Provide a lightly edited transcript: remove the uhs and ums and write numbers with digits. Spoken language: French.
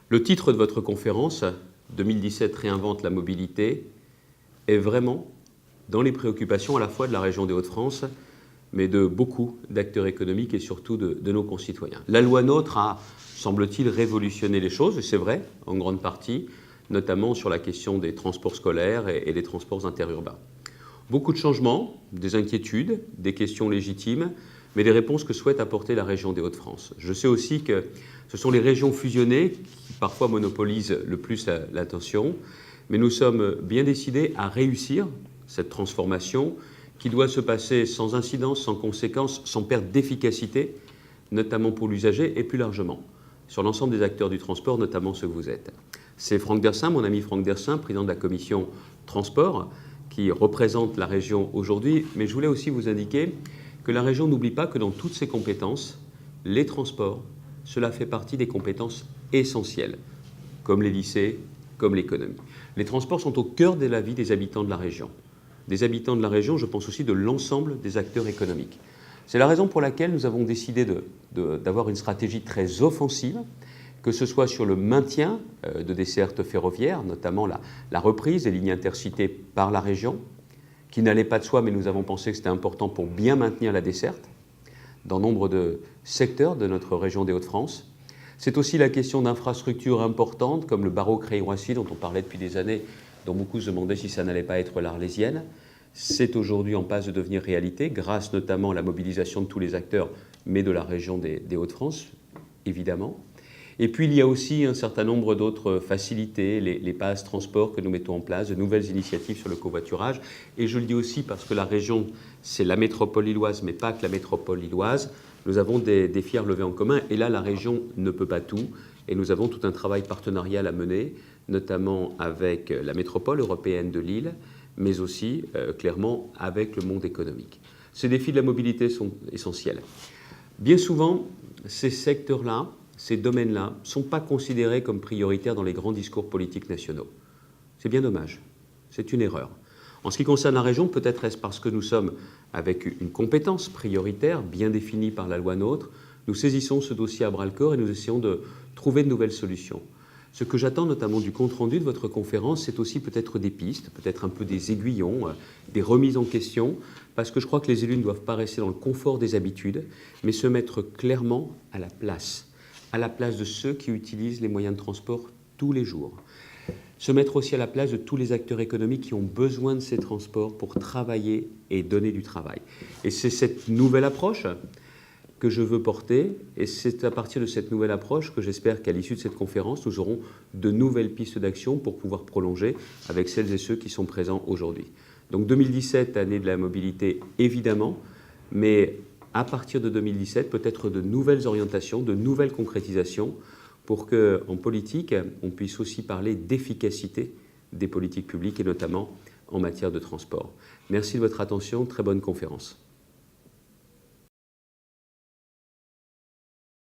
Le titre de votre conférence, 2017 réinvente la mobilité, est vraiment dans les préoccupations à la fois de la région des Hauts-de-France, mais de beaucoup d'acteurs économiques et surtout de nos concitoyens. La loi NOTRe a, semble-t-il, révolutionné les choses, et c'est vrai, en grande partie, notamment sur la question des transports scolaires et des transports interurbains. Beaucoup de changements, des inquiétudes, des questions légitimes, mais des réponses que souhaite apporter la région des Hauts-de-France. Je sais aussi que ce sont les régions fusionnées qui parfois monopolisent le plus l'attention, mais nous sommes bien décidés à réussir cette transformation qui doit se passer sans incidence, sans conséquence, sans perte d'efficacité, notamment pour l'usager et plus largement sur l'ensemble des acteurs du transport, notamment ceux que vous êtes. C'est Franck Dersin, mon ami Franck Dersin, président de la commission transport, qui représente la région aujourd'hui, mais je voulais aussi vous indiquer que la région n'oublie pas que dans toutes ses compétences, les transports, cela fait partie des compétences essentielles, comme les lycées, comme l'économie. Les transports sont au cœur de la vie des habitants de la région. Des habitants de la région, je pense aussi de l'ensemble des acteurs économiques. C'est la raison pour laquelle nous avons décidé d'avoir une stratégie très offensive, que ce soit sur le maintien de dessertes ferroviaires, notamment la reprise des lignes intercités par la région, qui n'allait pas de soi, mais nous avons pensé que c'était important pour bien maintenir la desserte dans nombre de secteurs de notre région des Hauts-de-France. C'est aussi la question d'infrastructures importantes, comme le barreau Creil-Roissy, dont on parlait depuis des années, dont beaucoup se demandaient si ça n'allait pas être l'Arlésienne. C'est aujourd'hui en passe de devenir réalité, grâce notamment à la mobilisation de tous les acteurs, mais de la région des Hauts-de-France, évidemment. Et puis il y a aussi un certain nombre d'autres facilités, les passes transport que nous mettons en place, de nouvelles initiatives sur le covoiturage. Et je le dis aussi parce que la région, c'est la métropole lilloise, mais pas que la métropole lilloise. Nous avons des défis à relever en commun, et là, la région ne peut pas tout. Et nous avons tout un travail partenarial à mener, notamment avec la métropole européenne de Lille, mais aussi, clairement, avec le monde économique. Ces défis de la mobilité sont essentiels. Bien souvent, ces secteurs-là, ces domaines-là ne sont pas considérés comme prioritaires dans les grands discours politiques nationaux. C'est bien dommage. C'est une erreur. En ce qui concerne la région, peut-être est-ce parce que nous sommes avec une compétence prioritaire bien définie par la loi NOTRe, nous saisissons ce dossier à bras-le-corps et nous essayons de trouver de nouvelles solutions. Ce que j'attends notamment du compte-rendu de votre conférence, c'est aussi peut-être des pistes, peut-être un peu des aiguillons, des remises en question, parce que je crois que les élus ne doivent pas rester dans le confort des habitudes, mais se mettre clairement à la place de ceux qui utilisent les moyens de transport tous les jours. Se mettre aussi à la place de tous les acteurs économiques qui ont besoin de ces transports pour travailler et donner du travail. Et c'est cette nouvelle approche que je veux porter, et c'est à partir de cette nouvelle approche que j'espère qu'à l'issue de cette conférence, nous aurons de nouvelles pistes d'action pour pouvoir prolonger avec celles et ceux qui sont présents aujourd'hui. Donc 2017, année de la mobilité, évidemment, mais à partir de 2017, peut-être de nouvelles orientations, de nouvelles concrétisations pour qu'en politique, on puisse aussi parler d'efficacité des politiques publiques et notamment en matière de transport. Merci de votre attention, très bonne conférence.